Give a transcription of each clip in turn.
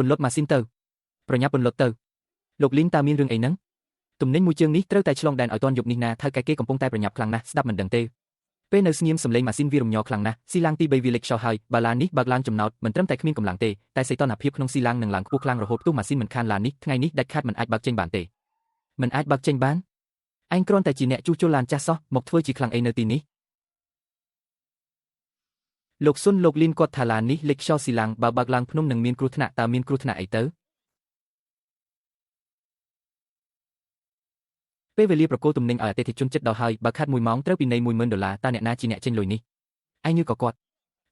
นลดมาซินเตอร์ประหยัดปนลดเตอร์โลกลิ้นตามีนเรื่องไอ้นั้นตุ่มเน้นมวยเชิงนี้เต้าแต่ฉลองแดนอ่อยตอนหยกนิกนาถ้าไก่เก้กำปงใต้ประหยัดคลังนะสดับมันดังเตเป็นเนื้อเงียมสำเร็จมาซินวีรมยอคลังนะซีลังตีใบวิเล็กชาวไฮบาลานิบากลานจำนอดมันเริ่มแต่ขมิ้นกำลังเตแต่ใส่ตอนหนับเพียบขนมซีลังหนึ่งหลังคู่คลังระหบตู้มาซินเหมือนคานลานิไงนี้ดัดคาดมันอาจบักเจงบานเตมันอาจบักเจงบ้านอันกรอนแต่จีเนจูโจลานจ้าซอหมกถ้วยจีคลังไอเนอร์ตีนี้โลกซุนโลกลินกอดทาลานิเล็กชอซีลังบาบากลางพนมหนึ่งมีนกรุธนาตามีนกรุธนาไอเตอเป้เวลีประโกตุ่มหนึ่งเตติจุนจัดดาวไฮบักคาดมวยมองเต้าปีในมวยเมิน$ตาเนนาจีเนเจนลอยนี้ไอยูก่อกอด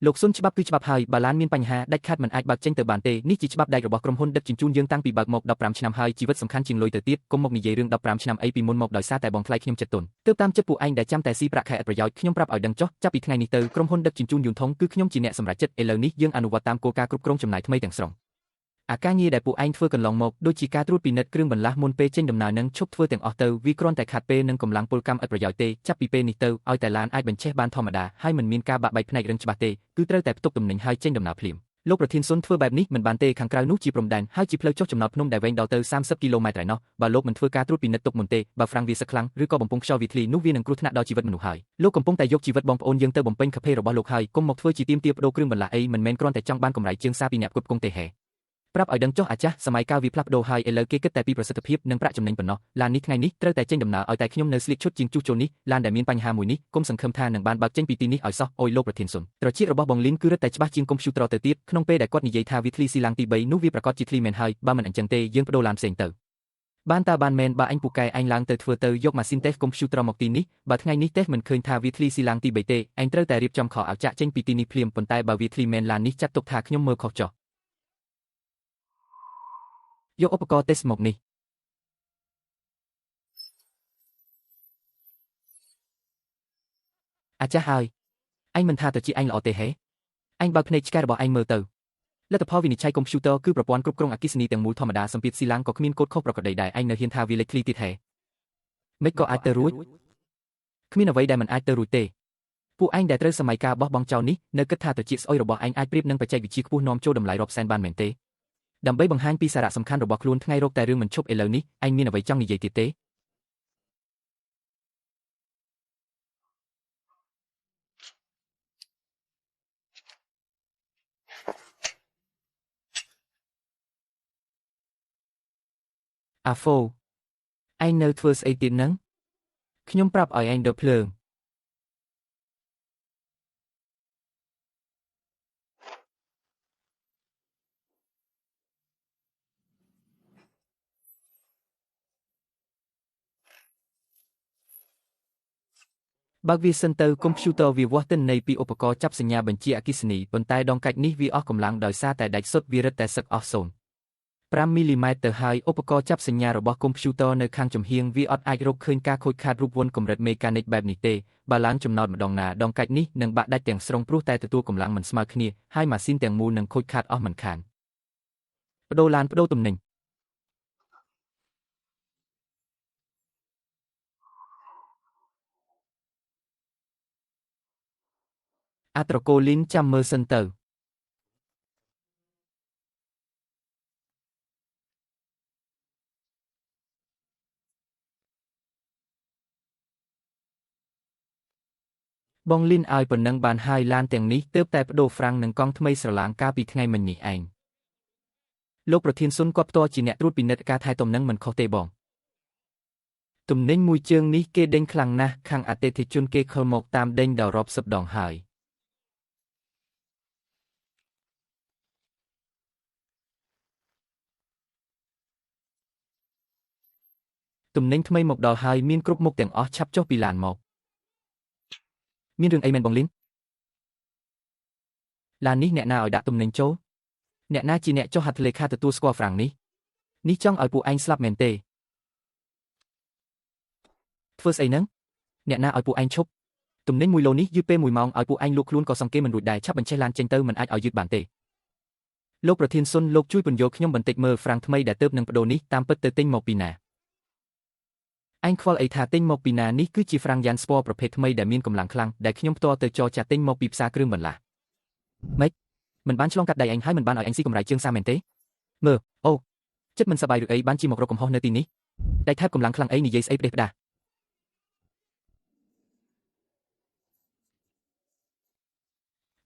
โลกซุนฉบับคือฉบับไฮบาลานมีนปัญหาได้คาดมันอาจบักเจงเตอร์บานเตนี่จีฉบับได้ระบบกรมหุ่นดับจินจูนยังตั้งปีบักหมกดับปรามชนำไฮชีวิตสำคัญจิงลอยเตอร์ติดกมหมกนิเยเรื่องดับปรามชนำไอปีมนหมกดอยซาแต่บองคลายขยมจัดตนเติบตามจัดปูไอได้จำแต่ซีประคายอัดประโยชน์ขยมปรับเอาดังจ๊อกจับปีไงนิเตอร์กรมหุ่นดับจินจูนยุนทงคือขยมจีเนสำหรับจัดเอเลนี้ยังอนุวัตตามโกกากรุบกรมจำหน่ายทำไมแต่งสรองอาการยีได้ปูไอเฟื่อกันลองหมกโดยจีการตรูดปีนัดเครื่องบรรลักมนเปเจนดำนานังชกเฟื่อแต่งออเตอร์วิกรอนแต่ขาดเปนังกำลังโปรแกรมอัดประโยชน์เตจับปีเปนิเตอร์เอาแต่ล้านไอเป็นเชฟบานธรรมดาให้มันมีการบะใบพนัยเรื่องฉบับเตคือเต้าแต่ตกตุ่มหนึ่งให้เจนดำนาพลิมโลกประเทศซุนเฟื่อแบบนี้มันบานเตขังกลางนุจีปรมแดนให้จีเพลย์ชกจำนวนพนมได้เวงดาวเตอร์30 กิโลเมตรเนาะบาโลกมันเฟื่อการตรูดปีนัดตกมนเตบาฟรังวีสักครั้งหรือก็บ่มปงชอวิทลีนุวีนังกรุธนาดาวจีวัดมนุษย์หายโลกกำปงแต่ยกจีวัดบองปอนยังเตอร์บ่มเป็นคาเฟ่ระบาโลกหายก้มหมกเฟื่อจีเตรียมเตียบโดเครื่องบรรลักมันแมนกรอนแต่จังบ้านกำไรเจียงซาปีเนียบกบกงเตะแห่ปรับเอาดังจ๊อกอาจจะสมัยก้าววิพลับโดไฮเอเลเกตแต่ปีประสิทธิภาพนังประจำเนินปนเนาะลานนี้ไงนี้เต้าแต่เจนดำนาเอาแต่ขยมเนสลิกชุดจิงจูโจนี้ลานแต่มีปัญหาหมู่นี้ก้มสังคมทานหนึ่งบานบักเจนปีตีนี้เอาซอโอยโลกประเทศสนตรวจชีระบบบองลิ้นคือแต่ฉบับจิงคอมพิวเตอร์เตอร์ตีขนมเป้ได้กอดนิยายทาวิทลีซีลังตีใบนุวีประกอบจิตลีเมนไฮบ้ามันอันจังเตยังประโดลานเซงเตอร์บ้านตาบานเมนบาอันปุกไกอันลางเตอร์ทัวเตอร์ยกมาซินเตคอมพิวเตอร์หมกตีนี้บาทไงนี้เตคมันเคยทาวิทลีซีลังตีใบเตอันเตอร์แต่รีบจำขอเอาจากเจนปีตีนี้เพลียมปนใต้บาวิทลีเมนลานนี้จัดตกทาขยมเมื่อขอจอยกอุปกรณ์เทสหมกนี้อาจจะหายอันมันทาแต่จีอันหล่อเตะเหอันบางในการบอกอันเมื่อเตอและแต่พอวินิจฉัยคอมพิวเตอร์คือประปอนกรุบกรองอักษรแต่งมูลธรรมดาสัมผัสสีลังก็ขมิ้นโคตรเข้าประกอบใดๆอันเนเฮียนทาวิเลคลีติดเหไม่ก็อาจจะรู้ขมิ้นเอาไว้ได้มันอาจจะรู้เตผู้อันได้เติร์สมัยกาบอกบองเจ้านี้เนื้อกระทาแต่จีสอยระบอกอันอาจเปรียบนั่งไปใจวิจิผู้น้อมโจดำไหลรอบแซนบานเหม็นเตดำใบบางฮันปีสาระสำคัญระบอกคลุนทั้งไงโรคแต่เรื่องมันชบเอเลนี้อันมีเอาไว้จ้องนิยายติดเตอาโฟไอเนอร์ทเวอร์สไอติดนังขยมปรับเอาไอเดอเพลิงบางวีเซนเตอร์คอมพิวเตอร์วิวัฒน์ในปีอุปกรณ์จับสัญญาบัญชีอักษรบนใต้ดองกัดนี้วิออกกำลังโดยซาแต่ได้สดวิรัตแต่สักออโซน5 มิลลิเมตรไฮอุปกรณ์จับสัญญาระบบคอมพิวเตอร์ในข้างจมเฮียงวิออดไอรกเคยการโคดขาดรูปวนกำเริดเมกานิกแบบนี้เตบาลานซ์จำนวนดองนาดองกัดนี้หนึ่งบะได้แต่งสรงปรุแต่ตัวกำลังมันสมาร์ทนี้ให้มาสิ้นแต่งมูลหนึ่งโคดขาดออกมันขานประโดลานประโดตุ่มหนึ่งอัตโกลินจัมเมอร์เซนเตอร์บองลินไอปนนังบานไฮลานแต่งนี้เติบแต่ประโดฟรังหนึ่งกองทำไมสลางกาปีไงมันหนีเองโลกประเทศซุนกอบตัวจีเนตรูดปีนัดกาไทยตมนังมันเขาเตบองตุ่มเน่งมวยเจิงนี้เกเด้งคลังนะขังอัตเตติจุนเกเคลมกตามเด้งดาวรอบสับดองหายตุ่มเน่งทำไมหมกดาวหายมีนกรุบหมกแต่งอ๋อชับโจปีลานหมกมีเรื่องไอแมนบองลินลานนี้เนนาเอาดักตุ่มเน่งโจเนนาจีเนโจหัดทะเลคาตัวสกอฟรังนี้จ้องเอาปูไอสลับเมนเตเฟิร์สไอนังเนนาเอาปูไอชบตุ่มเน่งมวยโลนี้ยืดเป้มวยมองเอาปูไอลูกลุ้นก็สังเกตมันรูดได้ชับบันเชลานเจนเตอร์มันไอเอายืดบานเตโลกประเทศซุนโลกช่วยปัญโยขยมบันเตกเมอร์ฟรังทำไมได้เติบนังประโดนี้ตามเปิดเตอร์เต็งหมกปีนาอันควอลไอทาเต็งหมกปีนานี้คือจีฟรังยันสปอร์ประเภททำไมได้มีนกำลังคลังได้ขยมตัวเตอร์จอจากเต็งหมกปีภาษาเครื่องบรรลาไม่มันบ้านฉลองกัดใดอันให้มันบ้านเอาอันซีกำไรเชิงซาเมนเต មើលអូចិត្តមិនសប្បាយឬអីបានជាមករកកំហុសនៅទីនេះតែថែបកម្លាំងខ្លាំងអីនិយាយស្អីផ្ដេសផ្ដាស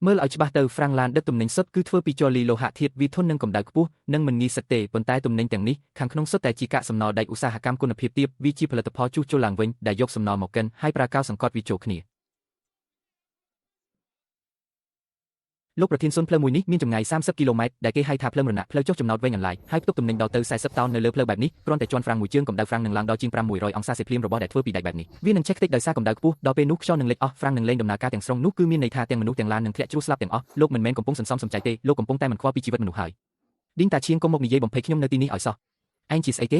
មើលឲ្យច្បាស់ទៅហ្វ្រាំងឡានដឹកទំនិញសុទ្ធគឺធ្វើពីជ័រលីលោហៈធាតុវាធន់នឹងកម្ដៅខ្ពស់និងមិនងាយសិតទេប៉ុន្តែទំនិញទាំងនេះខាងក្នុងសុទ្ធតែជាកាកសំណល់ដែកឧស្សាហកម្មគុណភាពទាបវាជាផលិតផលជួសជុលឡើងវិញដែលយកសំណល់មកកិនហើយប្រើកៅសង្កត់វាចូលគ្នាលោកប្រធានសុនផ្លូវមួយនេះមានចម្ងាយ30គីឡូម៉ែត្រដែលគេហៅថាផ្លូវមរណៈផ្លូវចុះចំណោតវែងអន្លាយហើយផ្ទុកទំនិញដល់ទៅ40តោននៅលើផ្លូវបែបនេះគ្រាន់តែជន់ហ្វ្រាំងមួយជើងកម្ដៅហ្វ្រាំងនឹងឡើងដល់ជាង500អង្សាសេភ្លាមរបស់ដែលធ្វើពីដែកបែបនេះវានឹងឆេះខ្ទេចដោយសារកម្ដៅខ្ពស់ដល់ពេលនោះខ្យល់នឹងលេចអស់ហ្វ្រាំងនឹងលែងដំណើរការទាំងស្រុងនោះគឺមានន័យថាទាំងមនុស្សទាំងឡាននឹងធ្លាក់ជ្រោះស្លាប់ទាំងអស់លោកមិនមែនកំពុងសន្សំសំចៃទេលោកកំពុងតែមិនខ្វល់ពីជីវិតមនុស្សហើយឌីងតាឈៀងកុំមកនិយាយបំភ័យខ្ញុំនៅទីនេះឲ្យសោះឯងជាស្អីគេ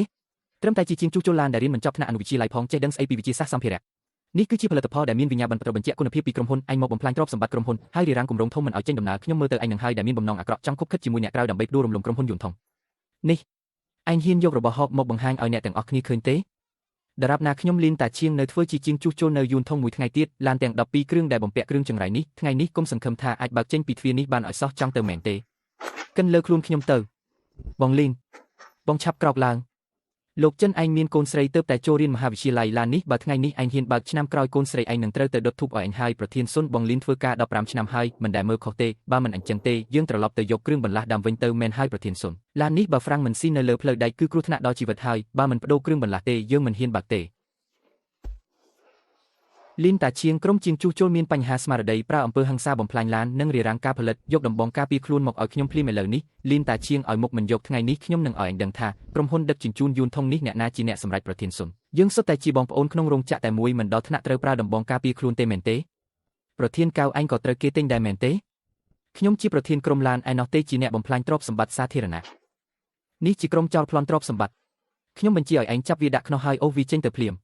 ត្រឹមតែជាជាងជួសជុលឡានដែលរៀនមិនចប់ថ្នាក់អនុវិទ្យាល័យផងចេះដឹងស្អីពីវិទ្យាសាស្ត្រសម្ភារៈនេះគឺជាផលិតផលដែលមានវិញ្ញាបនបញ្ជាក់គុណភាពពីក្រុមហ៊ុនឯងមកបំផ្លាញទ្រព្យសម្បត្តិក្រុមហ៊ុនហើយរារាំងគម្រោងធំមិនឲ្យចេញដំណើរខ្ញុំមើលទៅឯងនឹងហើយដែលមានបំណងអាក្រក់ចង់ខុបខិតជាមួយអ្នកក្រៅដើម្បីដួលរំលំក្រុមហ៊ុនយន្តធំនេះឯងហ៊ានយករបស់ហបមកបង្ហាញឲ្យអ្នកទាំងអស់គ្នាឃើញទេដរាបណាខ្ញុំលីនតាឈៀងនៅធ្វើជាជាងជួសជុលនៅយន្តធំមួយថ្ងៃទៀតឡានទាំង12គ្រឿងដែលបំពាក់គ្រឿងចង្រៃនេះថ្ងៃនេះគុំសង្ឃឹមថាអាចបើកចេញពីទ្វារនេះបានឲ្យសោះចង់ទៅមែនទេកិនលើខ្លួនខ្ញុំទៅបងលីនបងឆាប់ក្រោកឡើងលោកចិនឯងមានកូនស្រីទៅតែចូលរៀនមហាវិទ្យាល័យឡាននេះបើថ្ងៃនេះឯងហ៊ានបើកឆ្នាំក្រោយកូនស្រីឯងនឹងត្រូវទៅដុតធូបឲ្យឯងហើយប្រធានសុនបងលីនធ្វើការ15ឆ្នាំហើយមិនដែលមើលខុសទេបើមិនអញ្ចឹងទេយើងត្រឡប់ទៅយកគ្រឿងបន្លាស់ដើមវិញទៅមែនហើយប្រធានសុនឡាននេះបើហ្វ្រាំងមិនស៊ីនៅលើផ្លូវដែកគឺគ្រោះថ្នាក់ដល់ជីវិតហើយបើមិនបដូរគ្រឿងបន្លាស់ទេយើងមិនហ៊ានបើកទេលីនតាឈៀងក្រុមជាងជួសជុលមានបញ្ហាស្មារតីប្រើអំពើហិង្សាបំផ្លាញឡាននិងរារាំងការផលិតយកដំបងការពារខ្លួនមកឲ្យខ្ញុំភ្លាមឥឡូវនេះលីនតាឈៀងឲ្យមុខមិនយកថ្ងៃនេះខ្ញុំនឹងឲ្យឯងដឹងថាក្រុមហ៊ុនដឹកជញ្ជូនយន្តធំនេះអ្នកណាជាអ្នកសម្រេចប្រធានសុនយើងសុទ្ធតែជាបងប្អូនក្នុងរោងចក្រតែមួយមិនដល់ថ្នាក់ត្រូវប្រើដំបងការពារខ្លួនទេមែនទេប្រធានកៅឯងក៏ត្រូវគេទិញដែរមែនទេខ្ញុំជាប្រធានក្រុមឡានឯណោះទេជាអ្នកបំផ្លាញទ្រព្យសម្បត្តិសាធារណៈនេះជាក្រុមចោរប្លន់ទ្រព្យសម្បត្តិខ្ញុំបញ្ជាឲ្យឯងចាប់វាដាក់ខ្នោះហើយអូសវាចេញទៅភ្លាម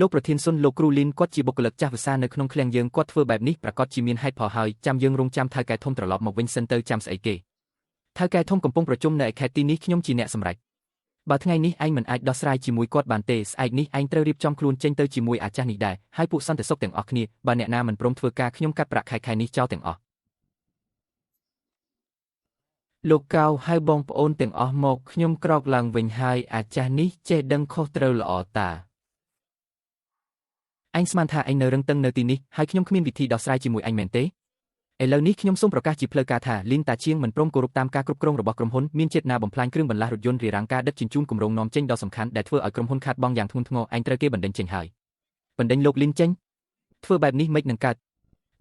លោកប្រធានសុនលោកគ្រូលីនគាត់ជាបុគ្គលិកចាស់វិសានៅក្នុងឃ្លាំងយើងគាត់ធ្វើបែបនេះប្រកាសជាមានហេតុផលហើយចាំយើងរងចាំថៅកែធំត្រឡប់មកវិញសិនទៅចាំស្អីគេថៅកែធំកំពុងប្រជុំនៅឯខេត្តទីនេះខ្ញុំជាអ្នកសម្រេចបើថ្ងៃនេះឯងមិនអាចដោះស្រាយជាមួយគាត់បានទេស្អែកនេះឯងត្រូវរៀបចំខ្លួនចេញទៅជាមួយអាចារ្យនេះដែរហើយពួកសន្តិសុខទាំងអស់គ្នាបើអ្នកណាមិនព្រមធ្វើការខ្ញុំកាត់ប្រាក់ខែនេះចោលទាំងអស់លោកកៅហៅបងប្អូនទាំងអស់មកខ្ញុំក្រោកឡើងវិញហើយអាចារ្យនេះចេះដឹងខុសត្រូវល្អតាឯងស្មានថាឯងនៅរឹងតឹងនៅទីនេះហើយខ្ញុំគ្មានវិធីដោះស្រាយជាមួយឯងមែនទេឥឡូវនេះខ្ញុំសូមប្រកាសជាផ្លូវការថាលីនតាឈៀងមិនព្រមគោរពតាមការគ្រប់គ្រងរបស់ក្រុមហ៊ុនមានចេតនាបំផ្លាញគ្រឿងបន្លាស់រថយន្តរារាំងការដឹកជញ្ជូនគម្រោងនាំចេញដ៏សំខាន់ដែលធ្វើឲ្យក្រុមហ៊ុនខាតបង់យ៉ាងធ្ងន់ធ្ងរឯងត្រូវគេបណ្តេញចេញហើយបណ្តេញលោកលីនចេញធ្វើបែបនេះមិននឹងកើត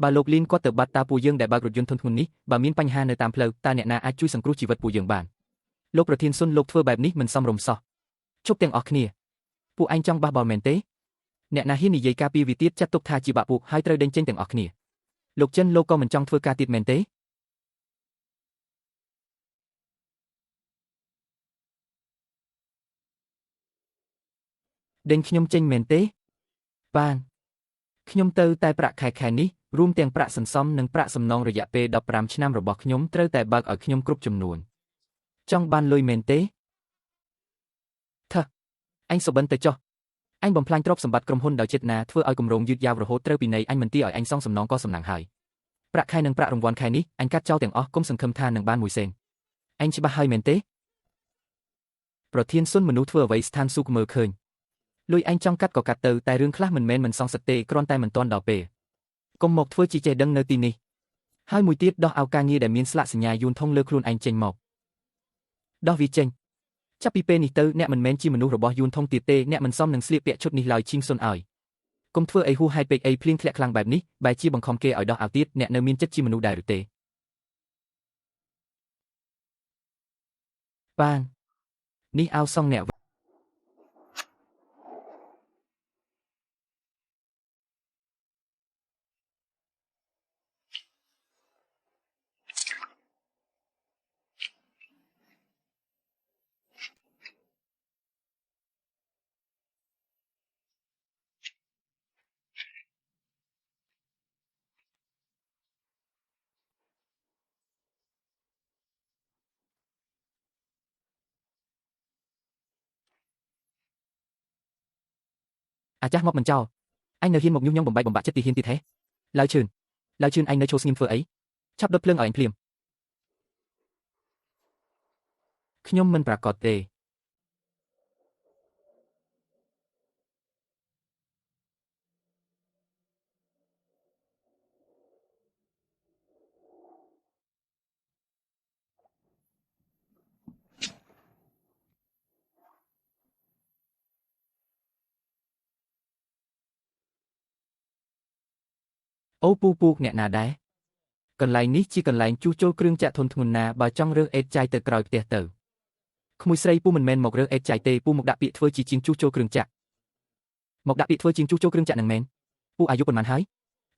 បើលោកលីនគាត់ទៅបាត់តាពួកយើងដែលបើករថយន្តធុនធ្ងន់នេះបើមានបញ្ហានៅតាមផ្លូវតើអ្នកណាអាចជួយសង្គ្រោះជីវិតពួកយើងបានលោកប្រធានសុនលោកធ្វើបែបនេះមិនសមរម្យសោះជប់ទាំងអស់គ្នាពួកឯងចង់បះបោរមែនទេអ្នកណាហ៊ាននិយាយការពីវិទៀតចាត់ទុកថាជាបាក់ពួកហើយត្រូវដេញចេញទាំងអស់គ្នាលោកចិនលោកក៏មិនចង់ធ្វើការទៀតមែនទេដេញខ្ញុំចេញមែនទេបានខ្ញុំទៅតែប្រាក់ខែនេះរួមទាំងប្រាក់សន្សំនិងប្រាក់សំណងរយៈពេល15ឆ្នាំរបស់ខ្ញុំត្រូវតែបើកឲ្យខ្ញុំគ្រប់ចំនួនចង់បានលុយមែនទេថើអញសុបិនទៅចុះអញបំផ្លាញទ្រព្យសម្បត្តិក្រុមហ៊ុនដោយចេតនាធ្វើឲ្យគម្រោងយឺតយ៉ាវរហូតត្រូវពីនៃអញមិនទាឲ្យអញសងសំណងក៏សំណាងហើយប្រាក់ខែនិងប្រាក់រង្វាន់ខែនេះអញកាត់ចោលទាំងអស់គុំសង្ឃឹមថានឹងបានមួយសេនអញច្បាស់ហើយមែនទេប្រធានសុនមនុស្សធ្វើអ្វីស្ថានសុខមើលឃើញលុយអញចង់កាត់ក៏កាត់ទៅតែរឿងខ្លះមិនមែនមិនសងសឹកទេគ្រាន់តែមិនទាន់ដល់ពេលកុំមកធ្វើជាចេះដឹងនៅទីនេះហើយមួយទៀតដោះឲ្យការងារដែលមានស្លាកសញ្ញាយួនធំលើខ្លួនឯងចេញមកដោះវាចេញចាប់ពីពេលនេះទៅអ្នកមិនមែនជាមនុស្សរបស់យួនធំទៀតទេអ្នកមិនសមនឹងស្លៀកពាក់ឈុតនេះឡើយឈីងសុនឲ្យកុំធ្វើអីហួសហេតុពេកអីភ្លៀងធ្លាក់ខ្លាំងបែបនេះបែរជាបង្ខំគេឲ្យដោះឲ្យទៀតអ្នកនៅមានចិត្តជាមនុស្សដែរឬទេបាននេះអោសងអ្នកអាចាស់មកមិនចោលអញនៅហ៊ានមកញុះញង់បំបែកបំបាក់ចិត្តទីហ៊ានទៀតហេឡើយឈឿនអញនៅឈោស្ងៀមធ្វើអីឆាប់ដុតភ្លើងឲ្យអញភ្លាម ខ្ញុំមិនប្រាកដទេអូពូពូអ្នកណាដែរកន្លែងនេះជាកន្លែងជួសជុលគ្រឿងចាក់ធុនធ្ងន់ណាបើចង់រើសអេតចាយទៅក្រោយផ្ទះទៅក្មួយស្រីពូមិនមែនមករើសអេតចាយទេពូមកដាក់ពាក្យធ្វើជាជាងជួសជុលគ្រឿងចាក់មកដាក់ពាក្យធ្វើជាងជួសជុលគ្រឿងចាក់នឹងមែនពូអាយុប៉ុន្មានហើយ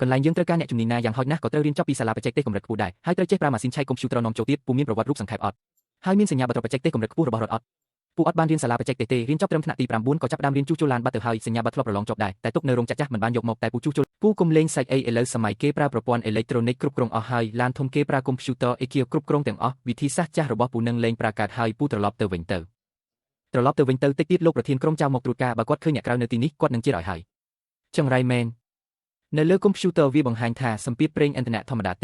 កន្លែងយើងត្រូវការអ្នកជំនាញណាយ៉ាងហោចណាស់ក៏ត្រូវរៀនចប់ពីសាលាបច្ចេកទេសកម្រិតខ្ពស់ដែរហើយត្រូវចេះប្រើម៉ាស៊ីនឆែកកុំព្យូទ័រនាំចូលទៀតពូមានប្រវត្តិរូបសង្ខេបអត់ហើយមានសញ្ញាបត្របច្ចេកទេសកម្រិតខ្ពស់របស់រដ្ឋអត់ពូអត់បានរៀនសាលាបច្ចេកទេសទេរៀនចប់ត្រឹមថ្នាក់ទី9ក៏ចាប់ផ្ដើមរៀនជួសជុលឡានបាត់ទៅហើយសញ្ញាបត្រធ្លាប់ប្រឡងជាប់ដែរតែទុកនៅរោងចក្រចាស់មិនបានយកមកតែពូជួសជុលពូកុំលេងសាច់អីឥឡូវសម័យគេប្រើប្រព័ន្ធអេឡិចត្រូនិកគ្រប់គ្រងអស់ហើយឡានធំគេប្រើកុំព្យូទ័រ EQ គ្រប់គ្រងទាំងអស់វិធីសាស្ត្រចាស់របស់ពូនឹងលេងប្រើកើតហើយពូត្រឡប់ទៅវិញទៅតិចទៀតលោកប្រធានក្រុមចៅមកត្រួតការបើគាត់ឃើញអ្នកក្រៅនៅទីនេះគាត់នឹងជិះឲ្យហើយចង្រៃមែននៅលើកុំព្យូទ័រវាបង្ហាញថាសម្ពាធប្រេងឥន្ធនៈធម្មតា